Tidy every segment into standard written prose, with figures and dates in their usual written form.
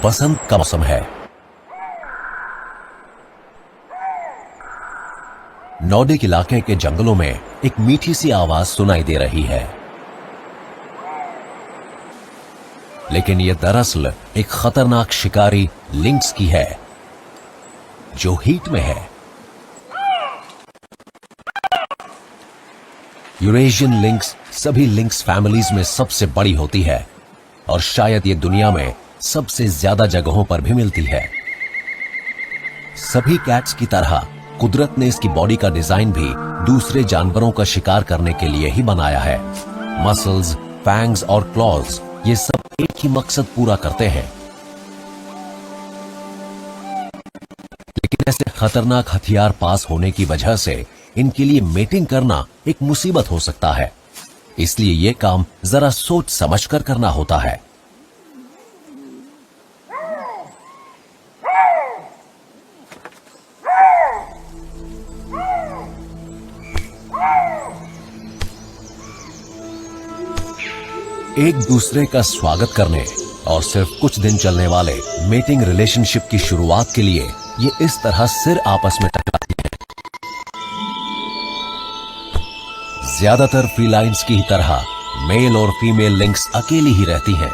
बसंत का मौसम है। नॉर्डिक इलाके के जंगलों में एक मीठी सी आवाज सुनाई दे रही है, लेकिन यह दरअसल एक खतरनाक शिकारी लिंक्स की है जो हीट में है। यूरेशियन लिंक्स सभी लिंक्स फैमिलीज में सबसे बड़ी होती है और शायद ये दुनिया में सबसे ज्यादा जगहों पर भी मिलती है। सभी कैट्स की तरह कुदरत ने इसकी बॉडी का डिजाइन भी दूसरे जानवरों का शिकार करने के लिए ही बनाया है। मसल्स, फैंग्स और क्लॉज ये सब एक ही मकसद पूरा करते हैं। लेकिन ऐसे खतरनाक हथियार पास होने की वजह से इनके लिए मेटिंग करना एक मुसीबत हो सकता है, इसलिए यह काम जरा सोच समझकर करना होता है। एक दूसरे का स्वागत करने और सिर्फ कुछ दिन चलने वाले मेटिंग रिलेशनशिप की शुरुआत के लिए ये इस तरह सिर आपस में टकराती हैं। ज्यादातर फीलाइंस की ही तरह मेल और फीमेल लिंक्स अकेली ही रहती हैं।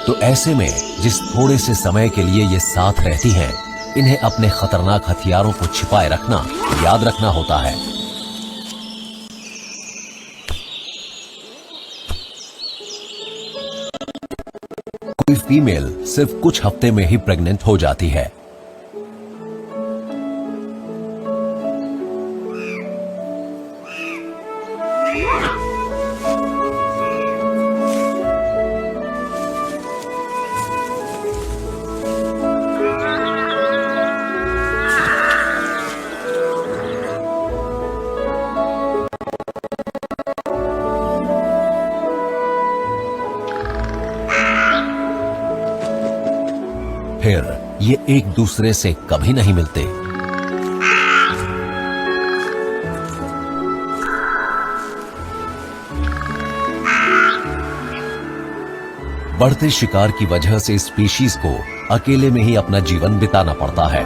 तो ऐसे में जिस थोड़े से समय के लिए ये साथ रहती हैं, इन्हें अपने खतरनाक हथियारों को छिपाए रखना याद रखना होता है। कोई फीमेल सिर्फ कुछ हफ्ते में ही प्रेग्नेंट हो जाती है। फिर ये एक दूसरे से कभी नहीं मिलते। बढ़ते शिकार की वजह से स्पीशीज को अकेले में ही अपना जीवन बिताना पड़ता है।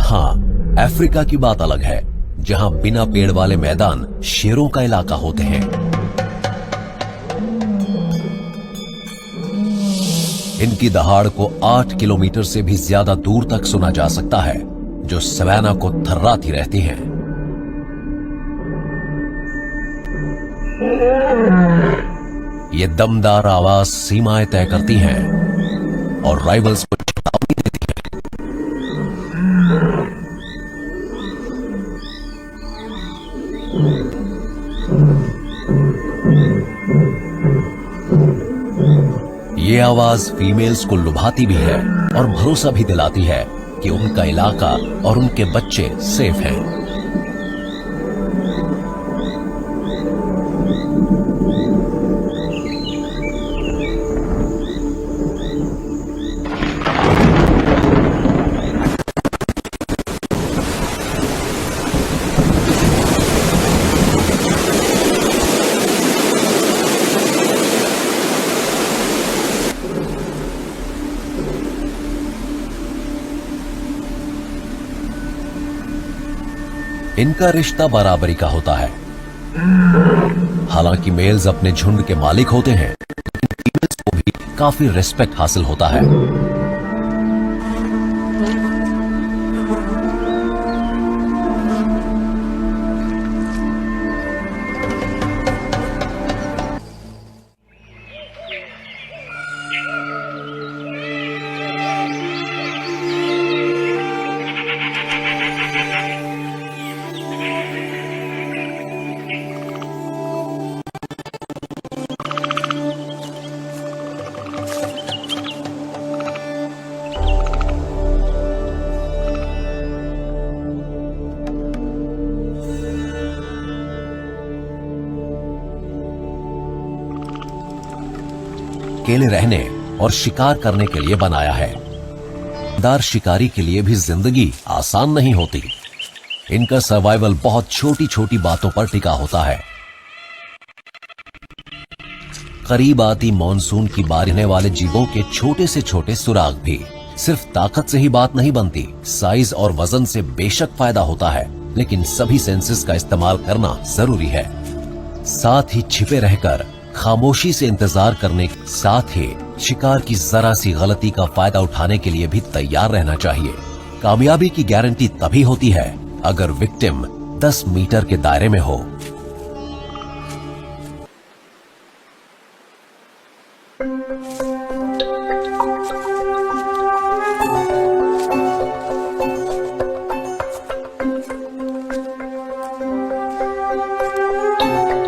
हाँ, अफ्रीका की बात अलग है, जहां बिना पेड़ वाले मैदान शेरों का इलाका होते हैं। इनकी दहाड़ को 8 किलोमीटर से भी ज्यादा दूर तक सुना जा सकता है, जो सवाना को थर्राती रहती हैं। ये दमदार आवाज सीमाएं तय करती हैं और राइवल्स को चेतावनी देती हैं। ये आवाज फीमेल्स को लुभाती भी है और भरोसा भी दिलाती है कि उनका इलाका और उनके बच्चे सेफ हैं। इनका रिश्ता बराबरी का होता है। हालांकि मेल्स अपने झुंड के मालिक होते हैं, लेकिन फीमेल्स को भी काफी रिस्पेक्ट हासिल होता है। अकेले रहने और शिकार करने के लिए बनाया है। ईमानदार शिकारी के लिए भी जिंदगी आसान नहीं होती। इनका सर्वाइवल बहुत छोटी छोटी बातों पर टिका होता है। करीब आती मॉनसून की बारिश वाले जीवों के छोटे से छोटे सुराग भी सिर्फ ताकत से ही बात नहीं बनती। साइज और वजन से बेशक फायदा होता है, लेकिन सभी सेंसेस का इस्तेमाल करना जरूरी है। साथ ही छिपे रहकर खामोशी से इंतजार करने के साथ ही शिकार की जरा सी गलती का फायदा उठाने के लिए भी तैयार रहना चाहिए। कामयाबी की गारंटी तभी होती है अगर विक्टिम 10 मीटर के दायरे में हो।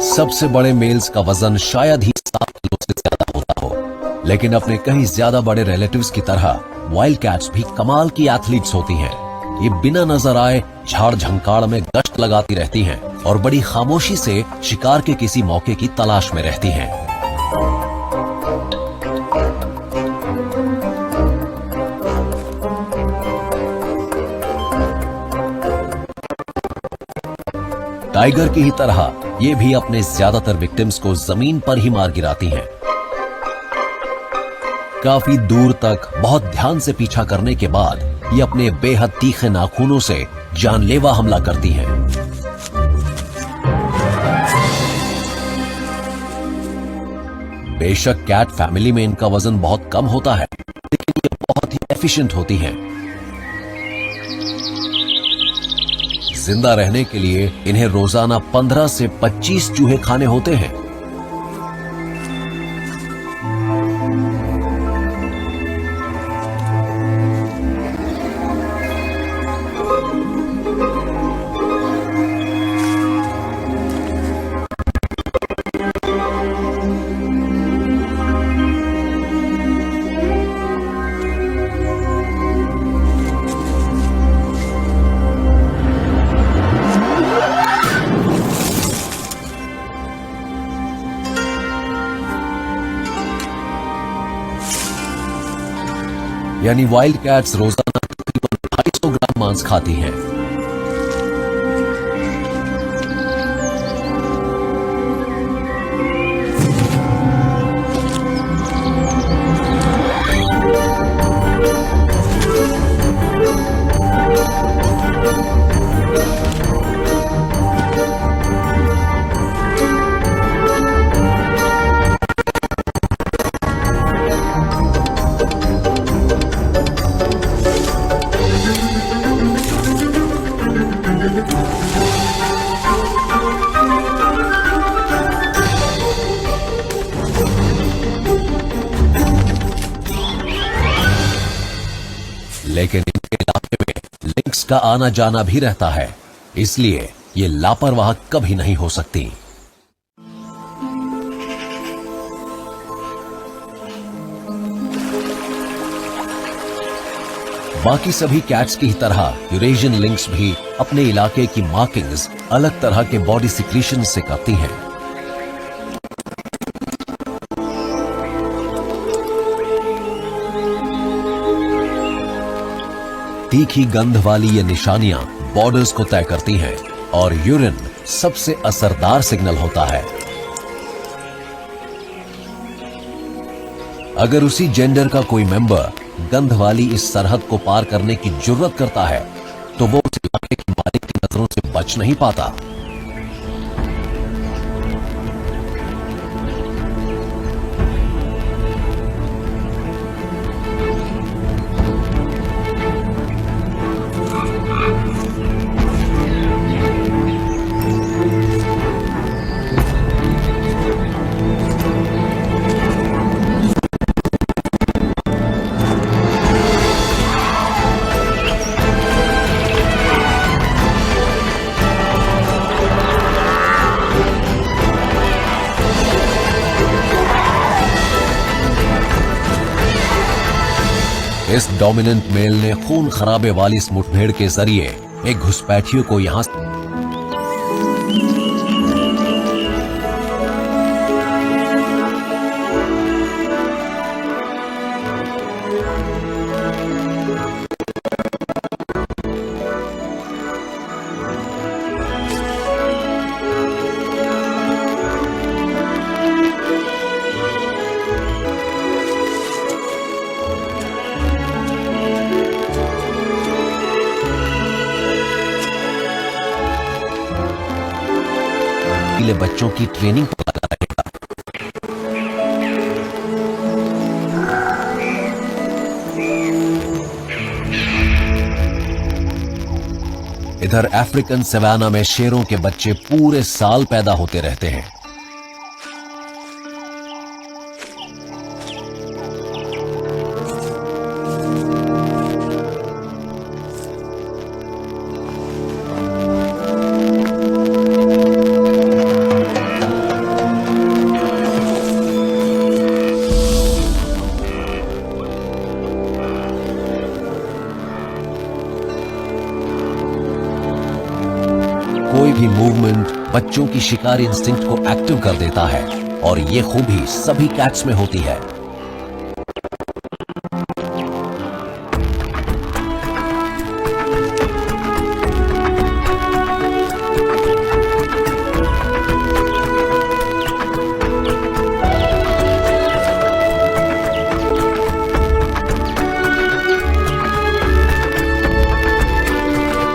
सबसे बड़े मेल्स का वजन शायद ही 7 किलो से ज्यादा होता हो, लेकिन अपने कहीं ज्यादा बड़े रिलेटिव्स की तरह वाइल्ड कैट्स भी कमाल की एथलीट्स होती हैं। ये बिना नजर आए झाड़ झंकाड़ में गश्त लगाती रहती हैं और बड़ी खामोशी से शिकार के किसी मौके की तलाश में रहती हैं। टाइगर की ही तरह ये भी अपने ज्यादातर विक्टिम्स को जमीन पर ही मार गिराती हैं। काफी दूर तक बहुत ध्यान से पीछा करने के बाद ये अपने बेहद तीखे नाखूनों से जानलेवा हमला करती हैं। बेशक कैट फैमिली में इनका वजन बहुत कम होता है, लेकिन ये बहुत ही एफिशिएंट होती हैं। जिंदा रहने के लिए इन्हें रोजाना 15 से 25 चूहे खाने होते हैं। यानी वाइल्ड कैट्स रोजाना तकरीबन 250 ग्राम मांस खाती हैं। लेकिन इनके इलाके में लिंक्स का आना जाना भी रहता है, इसलिए ये लापरवाह कभी नहीं हो सकती। बाकी सभी कैट्स की ही तरह यूरेशियन लिंक्स भी अपने इलाके की मार्किंग्स अलग तरह के बॉडी सिक्रीशन से करती हैं। तीखी गंध वाली ये निशानियां बॉर्डर्स को तय करती हैं और यूरिन सबसे असरदार सिग्नल होता है। अगर उसी जेंडर का कोई मेंबर गंध वाली इस सरहद को पार करने की जुर्रत करता है तो वो उस इलाके के मालिक की नजरों से बच नहीं पाता। इस डोमिनेंट मेल ने खून खराबे वाली इस मुठभेड़ के जरिए एक घुसपैठियों को यहां बर्फीले बच्चों की ट्रेनिंग पर लगा रहेगा। इधर अफ्रीकन सवाना में शेरों के बच्चे पूरे साल पैदा होते रहते हैं। कोई भी मूवमेंट बच्चों की शिकारी इंस्टिंक्ट को एक्टिव कर देता है और ये खूबी सभी कैट्स में होती है।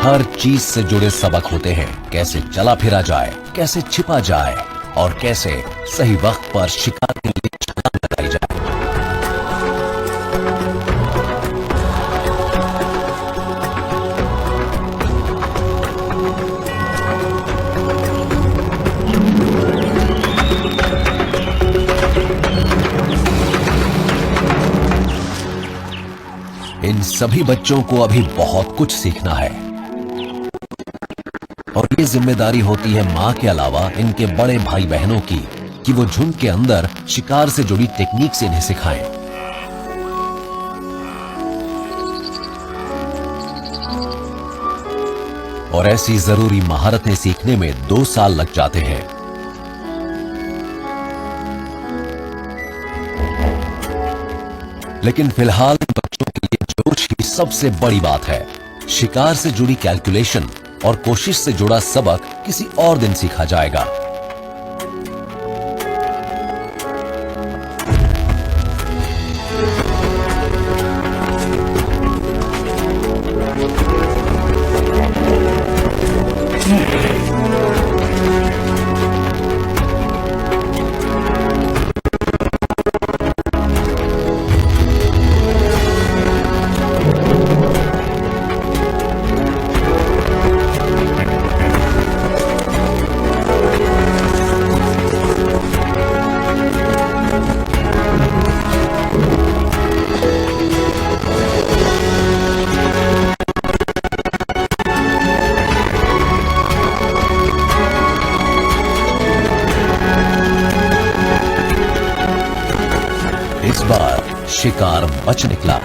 हर चीज से जुड़े सबक होते हैं, कैसे चला फिरा जाए, कैसे छिपा जाए और कैसे सही वक्त पर शिकार के लिए छलांग लगाई जाए। इन सभी बच्चों को अभी बहुत कुछ सीखना है और ये जिम्मेदारी होती है मां के अलावा इनके बड़े भाई बहनों की कि वो झुंड के अंदर शिकार से जुड़ी टेक्निक से इन्हें सिखाएं। और ऐसी जरूरी महारतें सीखने में 2 साल लग जाते हैं। लेकिन फिलहाल इन बच्चों के लिए जोश की सबसे बड़ी बात है। शिकार से जुड़ी कैलकुलेशन और कोशिश से जुड़ा सबक किसी और दिन सीखा जाएगा। इस बार शिकार बच निकला।